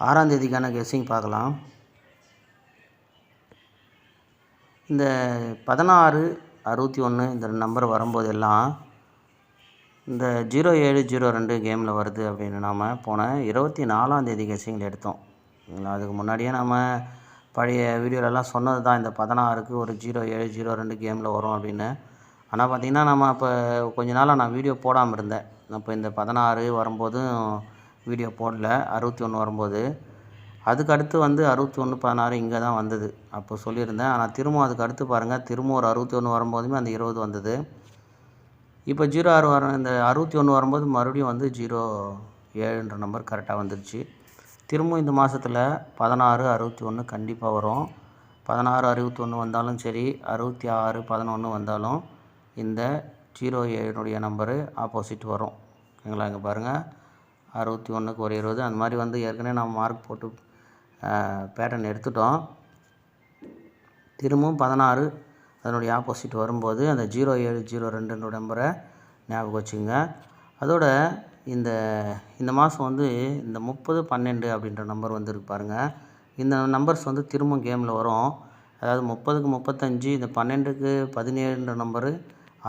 6ஆம் தேதிக்கான கெஸ்ஸிங் பார்க்கலாம். இந்த 16, 61 இந்த நம்பர் வரும்போதெல்லாம் இந்த 0702 கேமில் வருது அப்படின்னு நாம் போன 24ஆம் தேதி கெஸ்ஸிங்கில் எடுத்தோம். அதுக்கு முன்னாடியே நம்ம பழைய வீடியோலலாம் சொன்னது தான், இந்த 16க்கு ஒரு 0702 கேமில் வரும் அப்படின்னு. ஆனால் பார்த்திங்கன்னா நம்ம இப்போ கொஞ்ச நாளாக நான் வீடியோ போடாமல் இருந்தேன். அப்போ இந்த 16 வரும்போதும் வீடியோ போடல, 61 வரும்போது. அதுக்கு அடுத்து 61, 16 இங்கே தான் வந்தது. அப்போ சொல்லியிருந்தேன். ஆனால் திரும்பவும் அதுக்கு அடுத்து பாருங்கள், திரும்ப ஒரு 61 வரும்போதுமே அந்த 20 வந்தது. இப்போ 06 இந்த 61 வரும்போது மறுபடியும் 07ன்ற நம்பர் கரெக்டாக வந்துருச்சு. திரும்பவும் இந்த மாதத்தில் 16, 61 கண்டிப்பாக வரும். 16, 61 வந்தாலும் சரி, 66, 11 வந்தாலும் இந்த 07னுடைய நம்பரு ஆப்போசிட் வரும். ஓகேங்களா? இங்கே பாருங்கள், 61க்கு ஒரு 20 அந்த மாதிரி ஏற்கனவே நம்ம மார்க் போட்டு பேட்டர்ன் எடுத்துட்டோம். திரும்பவும் 16 அதனுடைய ஆப்போசிட் வரும்போது அந்த 0702 நம்பரை ஞாபகம் வச்சுங்க. அதோட இந்த மாதம் இந்த 30, 12 அப்படின்ற நம்பர் வந்துருக்கு பாருங்கள். இந்த நம்பர்ஸ் திரும்பவும் கேமில் வரும். அதாவது 30க்கு 35, இந்த 12க்கு 17ன்ற நம்பரு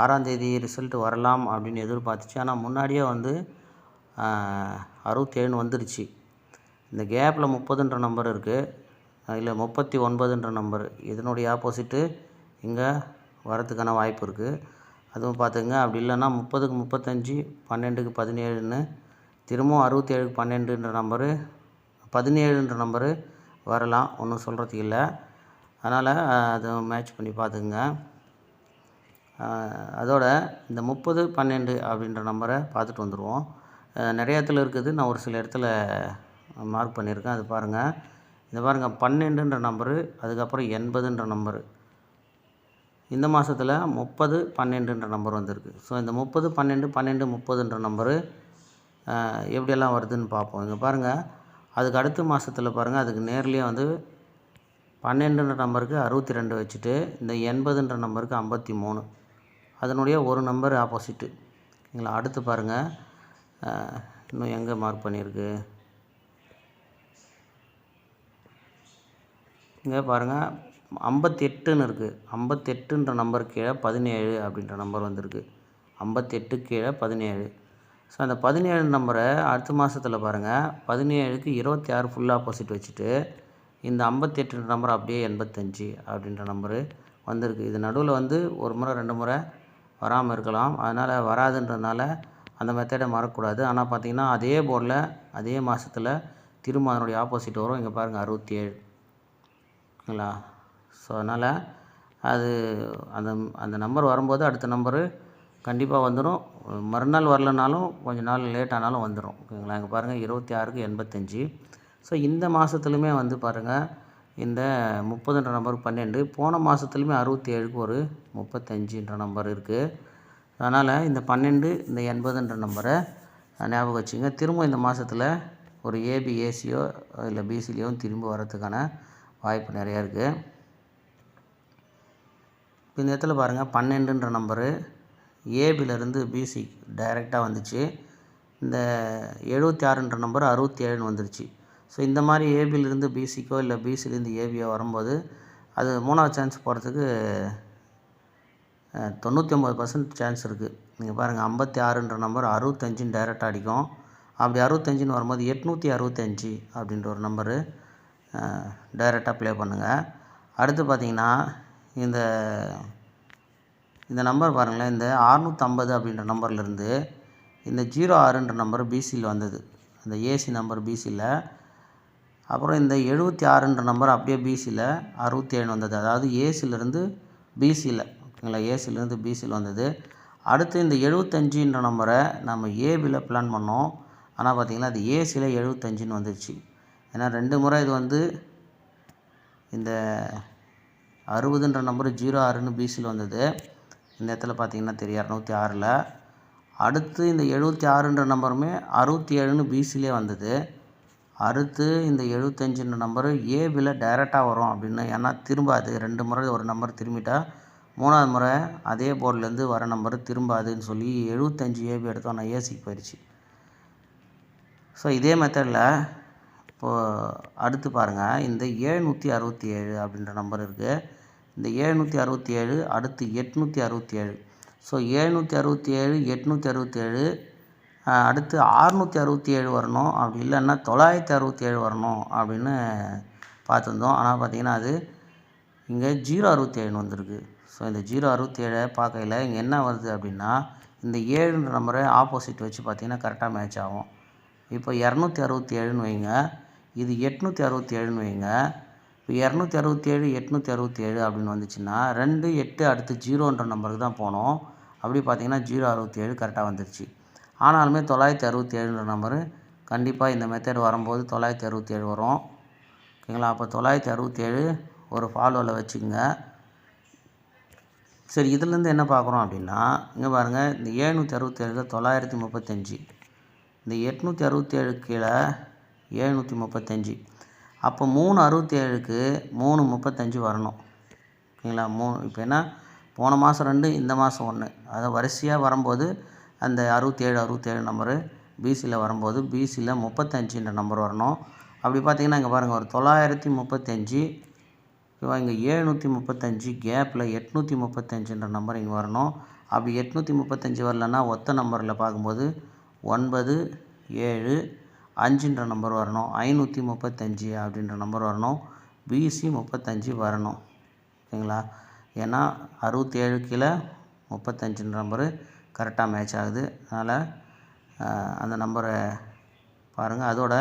6ஆம் தேதி ரிசல்ட் வரலாம் அப்படின்னு எதிர்பார்த்துச்சு. ஆனால் முன்னாடியே 67 வந்துருச்சு. இந்த கேப்பில் 30ன்ற நம்பர் இருக்குது, இல்லை 39ன்ற நம்பர், இதனுடைய ஆப்போசிட்டு இங்கே வரத்துக்கான வாய்ப்பு இருக்குது. அதுவும் பார்த்துங்க. அப்படி இல்லைன்னா 30க்கு 35, 12க்கு 17ன்னு திரும்பவும் 67க்கு 12ன்ற நம்பரு, 17ன்ற நம்பரு வரலாம். ஒன்றும் சொல்கிறதுக்கு இல்லை. அதனால் அதை மேட்ச் பண்ணி பார்த்துக்குங்க. அதோட இந்த 30, 12 அப்படின்ற நம்பரை பார்த்துட்டு வந்துடுவோம். நிறைய இடத்துல இருக்குது, நான் ஒரு சில இடத்துல மார்க் பண்ணியிருக்கேன். அது பாருங்கள். இந்த பாருங்கள், 12ன்ற நம்பரு, அதுக்கப்புறம் 80ன்ற நம்பரு. இந்த மாதத்தில் 30, 12ன்ற நம்பர் வந்திருக்கு. ஸோ இந்த 30, 12, 12, 30ன்ற நம்பரு எப்படியெல்லாம் வருதுன்னு பார்ப்போம். இங்கே பாருங்கள், அதுக்கு அடுத்த மாதத்தில் பாருங்கள், அதுக்கு நேர்லேயே 12ன்ற நம்பருக்கு 62 வச்சுட்டு, இந்த 80ன்ற நம்பருக்கு 53, அதனுடைய ஒரு நம்பர் ஆப்போசிட்டு. ஓகேங்களா? அடுத்து பாருங்கள், இன்னும் எங்கே மார்க் பண்ணியிருக்கு, இங்கே பாருங்கள் 58ன்னு இருக்குது. 58ன்ற நம்பர் கீழே 17 அப்படின்ற நம்பர் வந்திருக்கு. 58 கீழே 17. ஸோ அந்த 17 நம்பரை அடுத்த மாதத்தில் பாருங்கள், 17க்கு 26 ஃபுல் ஆப்போசிட் வச்சுட்டு, இந்த 58ன்ற நம்பர் அப்படியே 85 அப்படின்ற நம்பரு வந்திருக்கு. இது நடுவில் ஒரு முறை 2 முறை வராமல் இருக்கலாம். அதனால் வராதுன்றதுனால அந்த மெத்தடை மறக்கக்கூடாது. ஆனால் பார்த்திங்கன்னா அதே போர்டில் அதே மாதத்தில் திரும்ப அதனுடைய ஆப்போசிட் வரும். இங்கே பாருங்கள் 67. ஓகேங்களா? ஸோ அதனால் அது அந்த நம்பர் வரும்போது அடுத்த நம்பரு கண்டிப்பாக வந்துடும். மறுநாள் வரலனாலும் கொஞ்சம் நாள் லேட் ஆனாலும் வந்துடும். ஓகேங்களா? இங்கே பாருங்கள் 26க்கு 85. ஸோ இந்த மாதத்துலையுமே பாருங்கள், இந்த 30ன்ற நம்பருக்கு 12, போன மாதத்துலையுமே 67க்கு ஒரு 35ன்ற நம்பர் இருக்குது. அதனால் இந்த 12, இந்த 80ன்ற நம்பரை ஞாபகம் வச்சுங்க. திரும்ப இந்த மாதத்தில் ஒரு ஏபி, ஏசியோ இல்லை பிசிலையோ திரும்ப வரத்துக்கான வாய்ப்பு நிறையா இருக்குது. இப்போ இந்த இடத்துல பாருங்கள், 12ன்ற நம்பரு ஏபிலேருந்து பிசி டைரெக்டாக வந்துச்சு. இந்த 76ன்ற நம்பர் 67ன்னு வந்துருச்சு. ஸோ இந்த மாதிரி ஏபியிலேருந்து பிசிக்கோ இல்லை பிசிலேருந்து ஏபியோ வரும்போது அது 3வது சான்ஸ் போகிறதுக்கு 99% சான்ஸ் இருக்குது. நீங்கள் பாருங்கள், 56ன்ற நம்பர் 65ன்னு டைரெக்டாக அடிக்கும். அப்படி 65ன்னு வரும்போது 865 அப்படின்ற ஒரு நம்பரு டைரெக்டாக ப்ளே பண்ணுங்கள். அடுத்து பார்த்திங்கன்னா இந்த நம்பர் பாருங்களேன், இந்த 650 அப்படின்ற நம்பர்லேருந்து இந்த 06ன்ற நம்பர் பிசியில் வந்தது, அந்த ஏசி நம்பர் பிசியில். அப்புறம் இந்த 76ன்ற நம்பர் அப்படியே பிசியில் 67 வந்தது, அதாவது ஏசியிலேருந்து பிசியில். ஓகேங்களா? ஏசியிலேருந்து பிசியில் வந்தது. அடுத்து இந்த 75ன்ற நம்பரை நம்ம ஏபியில் பிளான் பண்ணோம். ஆனால் பார்த்திங்கன்னா அது ஏசியில் 75ன்னு வந்துடுச்சு. ஏன்னா 2 முறை இது இந்த 60ன்ற நம்பர் 06ன்னு பிசியில் வந்தது. இந்த இடத்துல பார்த்திங்கன்னா தெரியும் 206ல். அடுத்து இந்த 76ன்ற நம்பருமே 67ன்னு பிசிலே வந்தது. அடுத்து இந்த 75ன்ற நம்பரு ஏபியில் டைரெக்டாக வரும் அப்படின்னு. ஏன்னா திரும்பாது, 2 முறை ஒரு நம்பர் திரும்பிட்டா 3வது முறை அதே போர்ட்லேருந்து வர நம்பர் திரும்பாதுன்னு சொல்லி 75 ஏபி எடுத்தோம். ஆனால் ஏசிக்கு போயிடுச்சு. ஸோ இதே மெத்தடில் இப்போது அடுத்து பாருங்கள், இந்த 767 அப்படின்ற நம்பர் இருக்குது. இந்த 767 அடுத்து 867. ஸோ 767 867 அடுத்து 667 வரணும். அப்படி இல்லைன்னா 967 வரணும் அப்படின்னு பார்த்துருந்தோம். ஆனால் பார்த்திங்கன்னா அது இங்கே 067 வந்திருக்கு. ஸோ இந்த 067 பார்க்கையில் இங்கே என்ன வருது அப்படின்னா, இந்த 7ன்ற நம்பரை ஆப்போசிட் வச்சு பார்த்திங்கன்னா கரெக்டாக மேட்ச் ஆகும். இப்போ 267ன்னு வைங்க, இது 867ன்னு வைங்க. இப்போ 267 867 அப்படின்னு வந்துச்சுன்னா 2 8 அடுத்து 0ன்ற நம்பருக்கு தான் போனோம். அப்படி பார்த்திங்கன்னா 067 கரெக்டாக வந்துருச்சு. ஆனாலுமே 967ன்ற நம்பரு கண்டிப்பாக இந்த மெத்தட் வரும்போது 967 வரும். ஓகேங்களா? அப்போ 967 ஒரு ஃபாலோவில் வச்சுக்கோங்க. சரி, இதுலேருந்து என்ன பார்க்குறோம் அப்படின்னா, இங்கே பாருங்கள், இந்த 767 935, இந்த 867 கீழே 735. அப்போ 367க்கு 335 வரணும். ஓகேங்களா? இப்போ என்ன, போன மாதம் 2 இந்த மாதம் 1 அதை வரிசையாக வரும்போது அந்த 67 நம்பரு பிசியில் வரும்போது பிசியில் 35ன்ற நம்பர் வரணும். அப்படி பார்த்திங்கன்னா இங்கே பாருங்கள், ஒரு 935 இங்கே 735 கேப்பில் 835ன்ற நம்பர் இங்கே வரணும். அப்படி 835 வரலன்னா ஒத்த நம்பரில் பார்க்கும்போது 9 7 5ன்ற நம்பர் வரணும். 535 அப்படின்ற நம்பர் வரணும். பிசி 35 வரணும். ஓகேங்களா? ஏன்னா 67 கீழே 35ன்ற நம்பரு கரெக்டாக மேட்ச் ஆகுது. அதனால் அந்த நம்பரை பாருங்கள். அதோட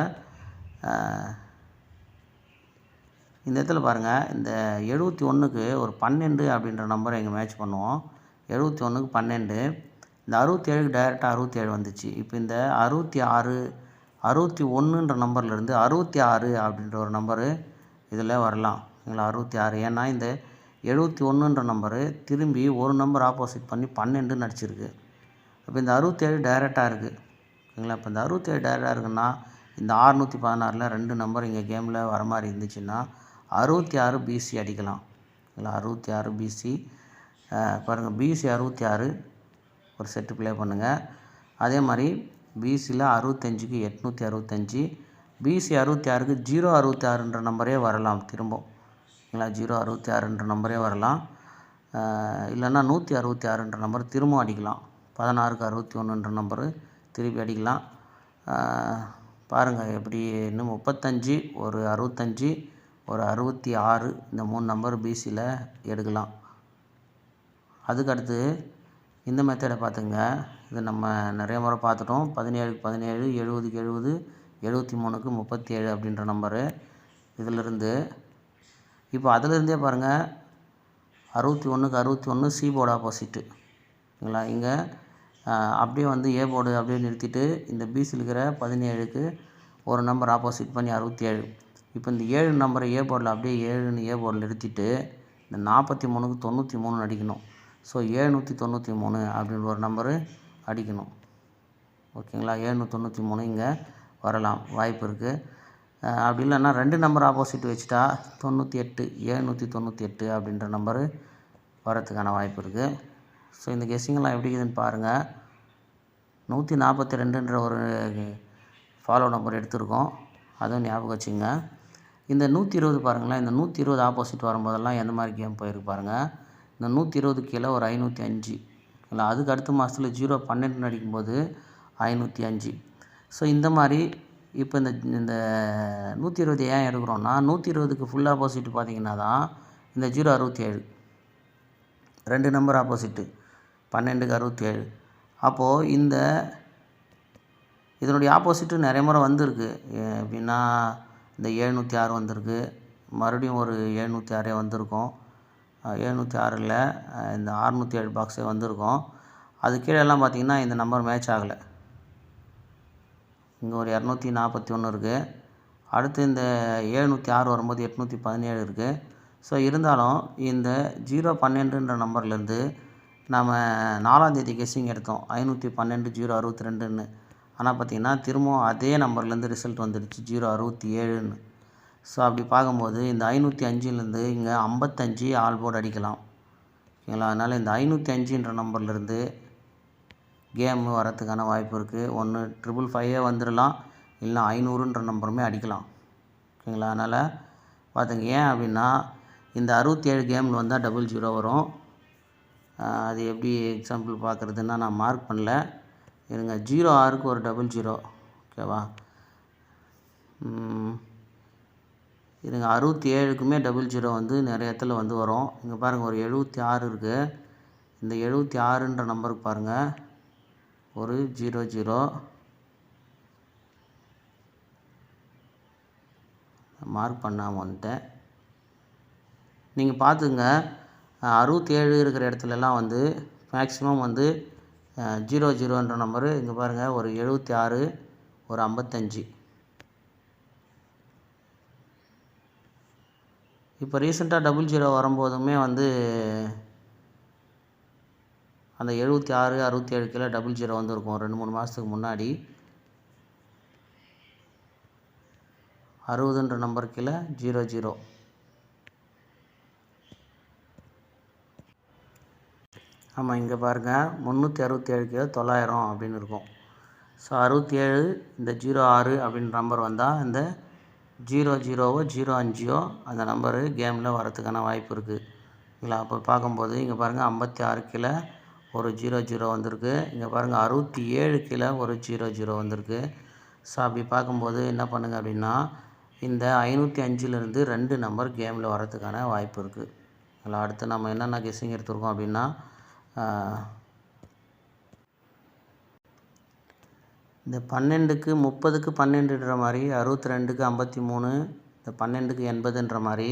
இந்த இடத்துல பாருங்கள், இந்த 71க்கு ஒரு 12 அப்படின்ற நம்பரை இங்கே மேட்ச் பண்ணுவோம். 71க்கு 12. இந்த 67க்கு டைரெக்டாக 67 வந்துச்சு. இப்போ இந்த 61ன்ற நம்பர்லேருந்து 66 அப்படின்ற ஒரு நம்பரு இதில் வரலாம். இல்லைங்களா? 66. ஏன்னா இந்த 71ன்ற நம்பரு திரும்பி ஒரு நம்பர் ஆப்போசிட் பண்ணி 12 அடிச்சிருக்கு. இப்போ இந்த 67 டைரெக்டாக இருக்குது. ஓகேங்களா? இப்போ இந்த 67 டைரெக்டாக இருக்குன்னா இந்த 616ல் 2 நம்பர் இங்கே கேமில் வர மாதிரி இருந்துச்சுன்னா 66 பிசி அடிக்கலாம். இல்லை, 66 பிசி பாருங்கள், பிசி 66 ஒரு செட்டு ப்ளே பண்ணுங்கள். அதே மாதிரி பிசியில் 65க்கு 865, பிசி 66க்கு 066ன்ற நம்பரே வரலாம் திரும்ப. இல்லை, 066ன்ற நம்பரே வரலாம். இல்லைன்னா 166ன்ற நம்பர் திரும்ப அடிக்கலாம். 16க்கு 61ன்ற நம்பரு திருப்பி அடிக்கலாம். பாருங்கள் எப்படி, இன்னும் 35 ஒரு 65 ஒரு 66 இந்த 3 நம்பர் பிசியில் எடுக்கலாம். அதுக்கடுத்து இந்த மெத்தடை பார்த்துங்க. இது நம்ம நிறைய முறை பார்த்துட்டோம். 17க்கு 17, 70க்கு 70, 73க்கு 37 அப்படின்ற நம்பரு இதிலிருந்து. இப்போ அதிலிருந்தே பாருங்கள், 61க்கு 61 சி போர்டு ஆப்போசிட்டு. ஓகேங்களா? இங்கே அப்படியே வந்து ஏ போர்டு அப்படியே நிறுத்திட்டு இந்த பிசியில் இருக்கிற 17க்கு ஒரு நம்பர் ஆப்போசிட் பண்ணி 67. இப்போ இந்த 7 நம்பரை ஏ போர்டில் அப்படியே 7ன்னு ஏ போர்டில் நிறுத்திட்டு இந்த 43க்கு 93 அடிக்கணும். ஸோ 793 அப்படின்ற ஒரு நம்பரு அடிக்கணும். ஓகேங்களா? 793 இங்கே வரலாம், வாய்ப்பு இருக்குது. அப்படி இல்லைன்னா 2 நம்பர் ஆப்போசிட் வச்சுட்டா 98 798 அப்படின்ற நம்பரு வரத்துக்கான வாய்ப்பு இருக்குது. ஸோ இந்த கெஸ்ஸிங்கெல்லாம் எப்படி இருக்குதுன்னு பாருங்கள். 142ன்ற ஒரு ஃபாலோ நம்பர் எடுத்திருக்கோம், அதுவும் ஞாபகம் வச்சுங்க. இந்த 120 பாருங்களேன், இந்த 120 ஆப்போசிட் வரும்போதெல்லாம் எந்த மாதிரி கேம் போயிருக்கு பாருங்கள். இந்த 120 கீழே ஒரு 505. இல்லை, அதுக்கு அடுத்த மாதத்தில் 012 அடிக்கும்போது 505. ஸோ இந்த மாதிரி இப்போ இந்த 120 ஏன் எடுக்கிறோன்னா, 120க்கு ஃபுல் ஆப்போசிட் பார்த்திங்கன்னா தான் இந்த 067. 2 நம்பர் ஆப்போசிட்டு 12க்கு 67. அப்போது இதனுடைய ஆப்போசிட்டு நிறைய முறை வந்திருக்கு. எப்படின்னா இந்த 706 வந்திருக்கு, மறுபடியும் ஒரு 706 வந்திருக்கும். 706ல் இந்த 607 பாக்ஸே வந்திருக்கும். அது கீழெல்லாம் பார்த்திங்கன்னா இந்த நம்பர் மேட்ச் ஆகலை. இங்கே ஒரு 241 இருக்குது. அடுத்து இந்த 706 வரும்போது 817 இருக்குது. ஸோ இருந்தாலும் இந்த 012ன்ற நம்பர்லேருந்து நம்ம 4ஆம் தேதி கெஸ்ஸிங் எடுத்தோம், 512 062ன்னு. ஆனால் பார்த்திங்கன்னா திரும்பவும் அதே நம்பர்லேருந்து ரிசல்ட் வந்துடுச்சு 067ன்னு. ஸோ அப்படி பார்க்கும்போது இந்த 505லேருந்து இங்கே 55 ஆல் போர்டு அடிக்கலாம். ஓகேங்களா? அதனால் இந்த 505ன்ற நம்பர்லேருந்து கேமு வரத்துக்கான வாய்ப்பு இருக்குது. ஒன்று 555 வந்துடலாம், இல்லைனா 500ன்ற நம்பருமே அடிக்கலாம். ஓகேங்களா. அதனால் பார்த்துங்க. ஏன் அப்படின்னா இந்த 67 கேமில் வந்தால் 00 வரும். அது எப்படி எக்ஸாம்பிள் பார்க்குறதுன்னா நான் மார்க் பண்ணல. இருங்க. 06க்கு ஒரு 00. ஓகேவா. இருங்க. 67க்குமே 00 வந்து நிறைய இடத்துல வந்து வரும். இங்கே பாருங்கள், ஒரு 76 இருக்குது. இந்த 76ன்ற நம்பருக்கு பாருங்கள், ஒரு 00 மார்க் பண்ணாமல் வந்துட்டேன். நீங்கள் பார்த்துங்க. 67 இருக்கிற இடத்துலலாம் வந்து மேக்ஸிமம் வந்து 00ன்ற நம்பரு. இங்கே பாருங்கள், ஒரு 76, ஒரு 55. இப்போ ரீசெண்டாக 00 வரும்போதுமே வந்து அந்த 76, 67 கீழே 00 வந்துருக்கும் 2-3 மாதத்துக்கு முன்னாடி. 60ன்ற நம்பர் கீழே 00. ஆமாம், இங்கே பாருங்கள், 367 கீழே 900 அப்படின்னு இருக்கும். ஸோ 67 இந்த 06 அப்படின்ற நம்பர் வந்தால் இந்த 00வோ 05ஓ அந்த நம்பரு கேமில் வரத்துக்கான வாய்ப்பு இருக்குது. இல்லை அப்போ பார்க்கும்போது இங்கே பாருங்கள், 56 கீழே ஒரு 00 வந்திருக்கு. இங்கே பாருங்கள், 67 கீழே ஒரு 00 வந்திருக்கு. ஸோ அப்படி பார்க்கும்போது என்ன பண்ணுங்கள் அப்படின்னா, இந்த 505லேருந்து 2 நம்பர் கேமில் வரத்துக்கான வாய்ப்பு இருக்குது. இல்லை அடுத்து நம்ம என்னென்ன கெஸ்ஸிங் எடுத்துருக்கோம் அப்படின்னா, இந்த 12க்கு 30க்கு 12ன்ற மாதிரி, 62க்கு 53, இந்த 12க்கு 80ன்ற மாதிரி.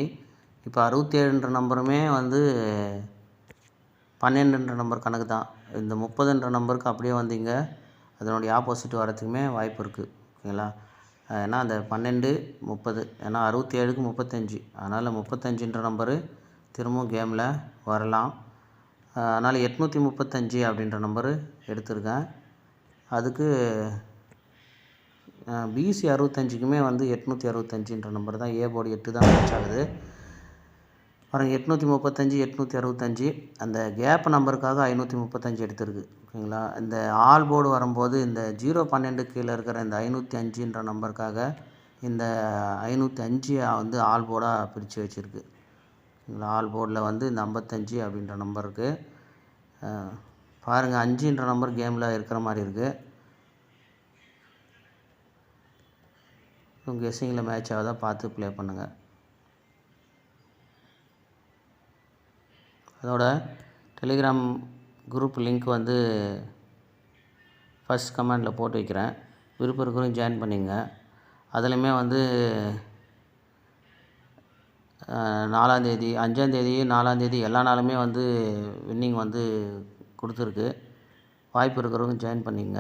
இப்போ 67ன்ற நம்பருமே வந்து 12ன்ற நம்பர் கணக்கு தான். இந்த 30ன்ற நம்பருக்கு அப்படியே வந்தீங்க, அதனுடைய ஆப்போசிட் வரத்துக்குமே வாய்ப்பு இருக்குது. ஓகேங்களா. ஏன்னா அந்த 12, 30, ஏன்னா 67க்கு 35, அதனால் 35ன்ற நம்பரு திரும்பவும் கேமில் வரலாம். அதனால் 835 அப்படின்ற நம்பரு எடுத்திருக்கேன். அதுக்கு பிசி 65க்குமே வந்து 865ன்ற நம்பர் தான். ஏ போர்டு 8 தான் மேட்ச் ஆகுது. பாருங்கள், 835, 865 அந்த கேப் நம்பருக்காக 535 எடுத்திருக்கு. ஓகேங்களா. இந்த ஆல் போர்டு வரும்போது இந்த 012 கீழே இருக்கிற இந்த 505ன்ற நம்பருக்காக இந்த 505 வந்து ஆல் போர்டாக பிரித்து வச்சுருக்கு. ஓகேங்களா. ஆல் போர்டில் வந்து இந்த 55 அப்படின்ற நம்பருக்கு பாருங்கள், 5ன்ற நம்பர் கேமில் இருக்கிற மாதிரி இருக்குது. உங்கள் கெஸ்ஸிங்கில் மேட்ச் ஆகுதா பார்த்து ப்ளே பண்ணுங்கள். அதோட டெலிகிராம் குரூப் லிங்க் வந்து ஃபஸ்ட் கமெண்டில் போட்டு வைக்கிறேன். விருப்பம் இருக்கிறவங்க ஜாயின் பண்ணிங்க. அதுலேயுமே வந்து 4ஆந்தேதி, 5ஆந்தேதி, 4ஆந்தேதி எல்லா நாளுமே வந்து வின்னிங் வந்து கொடுத்துருக்கு. வாய்ப்பு இருக்கிறவங்க ஜாயின் பண்ணிங்க.